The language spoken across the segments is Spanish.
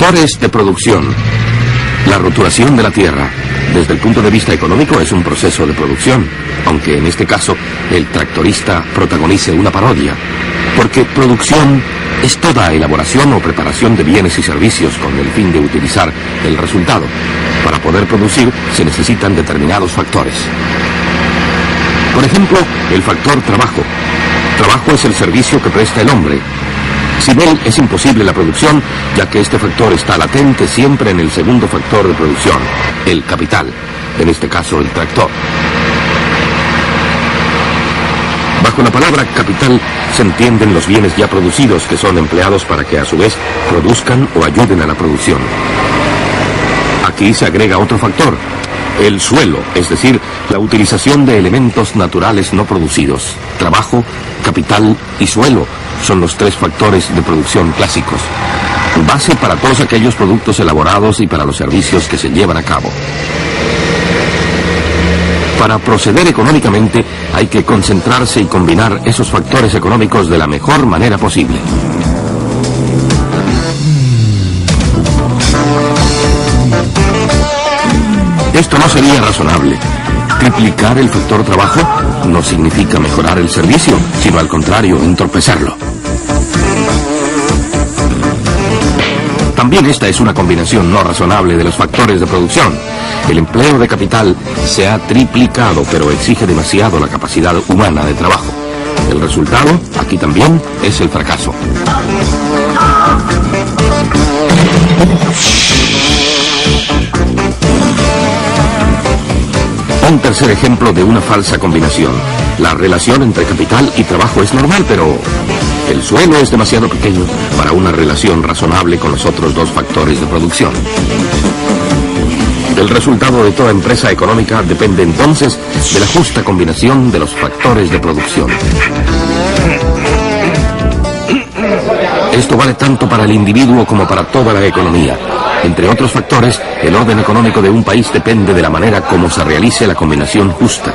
Factores de producción. La roturación de la tierra. Desde el punto de vista económico es un proceso de producción, aunque en este caso el tractorista protagonice una parodia, porque producción es toda elaboración o preparación de bienes y servicios con el fin de utilizar el resultado. Para poder producir se necesitan determinados factores. Por ejemplo, el factor trabajo. Trabajo es el servicio que presta el hombre. Sin él es imposible la producción, ya que este factor está latente siempre en el segundo factor de producción, el capital, en este caso el tractor. Bajo la palabra capital se entienden los bienes ya producidos que son empleados para que a su vez produzcan o ayuden a la producción. Aquí se agrega otro factor, el suelo, es decir, la utilización de elementos naturales no producidos. Trabajo, capital y suelo son los tres factores de producción clásicos, base para todos aquellos productos elaborados y para los servicios que se llevan a cabo. Para proceder económicamente hay que concentrarse y combinar esos factores económicos de la mejor manera posible. Esto no sería razonable. Triplicar el factor trabajo no significa mejorar el servicio, sino al contrario, entorpecerlo. También esta es una combinación no razonable de los factores de producción. El empleo de capital se ha triplicado, pero exige demasiado la capacidad humana de trabajo. El resultado, aquí también, es el fracaso. Un tercer ejemplo de una falsa combinación. La relación entre capital y trabajo es normal, pero el suelo es demasiado pequeño para una relación razonable con los otros dos factores de producción. El resultado de toda empresa económica depende entonces de la justa combinación de los factores de producción. Esto vale tanto para el individuo como para toda la economía. Entre otros factores, el orden económico de un país depende de la manera como se realice la combinación justa.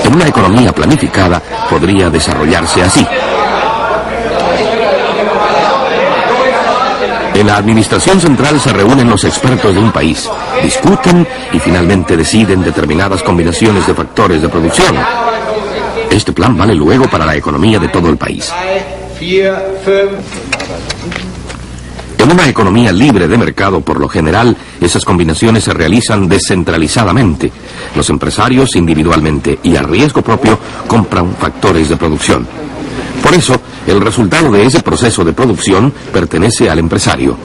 En una economía planificada podría desarrollarse así. En la administración central se reúnen los expertos de un país, discuten y finalmente deciden determinadas combinaciones de factores de producción. Este plan vale luego para la economía de todo el país. En una economía libre de mercado, por lo general, esas combinaciones se realizan descentralizadamente. Los empresarios, individualmente y a riesgo propio, compran factores de producción. Por eso, el resultado de ese proceso de producción pertenece al empresario.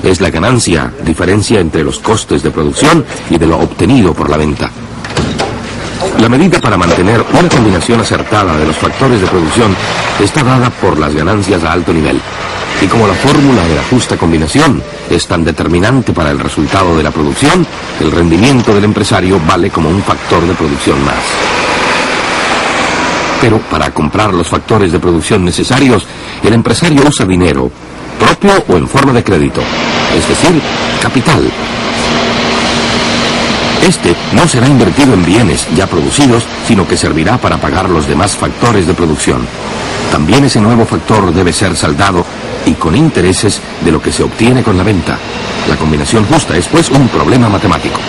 Es la ganancia, diferencia entre los costes de producción y de lo obtenido por la venta. La medida para mantener una combinación acertada de los factores de producción está dada por las ganancias a alto nivel. Y como la fórmula de la justa combinación es tan determinante para el resultado de la producción, el rendimiento del empresario vale como un factor de producción más. Pero para comprar los factores de producción necesarios, el empresario usa dinero, propio o en forma de crédito, es decir, capital. Este no será invertido en bienes ya producidos, sino que servirá para pagar los demás factores de producción. También ese nuevo factor debe ser saldado y con intereses de lo que se obtiene con la venta. La combinación justa es, pues, un problema matemático.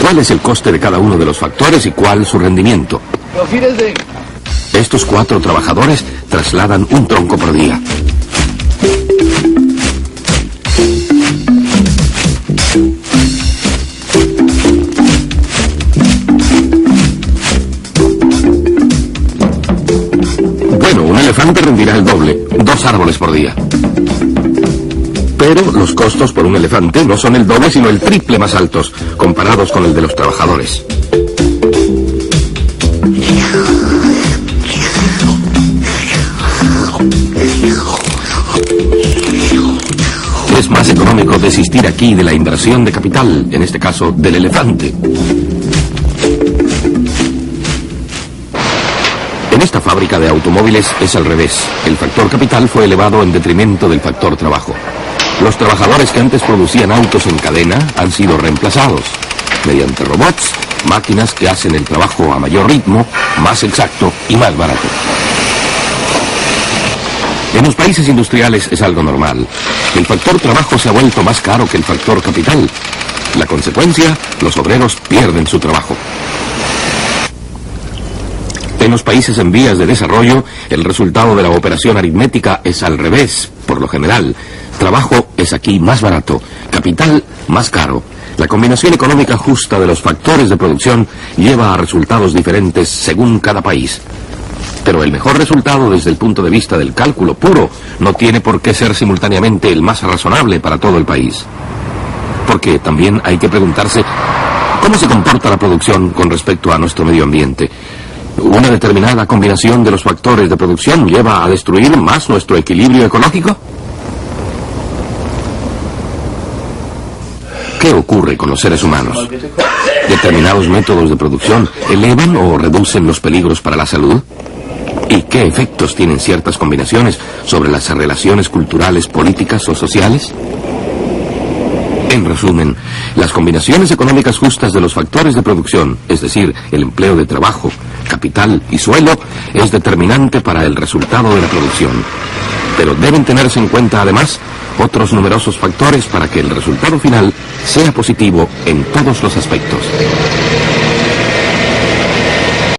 ¿Cuál es el coste de cada uno de los factores y cuál su rendimiento? Estos 4 trabajadores trasladan un tronco por día. Bueno, un elefante rendirá el doble, 2 árboles por día. Pero los costos por un elefante no son el doble, sino el triple más altos, comparados con el de los trabajadores. Es más económico desistir aquí de la inversión de capital, en este caso del elefante. En esta fábrica de automóviles es al revés. El factor capital fue elevado en detrimento del factor trabajo. Los trabajadores que antes producían autos en cadena han sido reemplazados mediante robots, máquinas que hacen el trabajo a mayor ritmo, más exacto y más barato. En los países industriales es algo normal. El factor trabajo se ha vuelto más caro que el factor capital. La consecuencia, los obreros pierden su trabajo. En los países en vías de desarrollo, el resultado de la operación aritmética es al revés, por lo general. Trabajo es aquí más barato, capital más caro. La combinación económica justa de los factores de producción lleva a resultados diferentes según cada país. Pero el mejor resultado desde el punto de vista del cálculo puro no tiene por qué ser simultáneamente el más razonable para todo el país. Porque también hay que preguntarse cómo se comporta la producción con respecto a nuestro medio ambiente. ¿Una determinada combinación de los factores de producción lleva a destruir más nuestro equilibrio ecológico? ¿Qué ocurre con los seres humanos? ¿Determinados métodos de producción elevan o reducen los peligros para la salud? ¿Y qué efectos tienen ciertas combinaciones sobre las relaciones culturales, políticas o sociales? En resumen, las combinaciones económicas justas de los factores de producción, es decir, el empleo de trabajo, capital y suelo, es determinante para el resultado de la producción. Pero deben tenerse en cuenta además otros numerosos factores para que el resultado final sea positivo en todos los aspectos.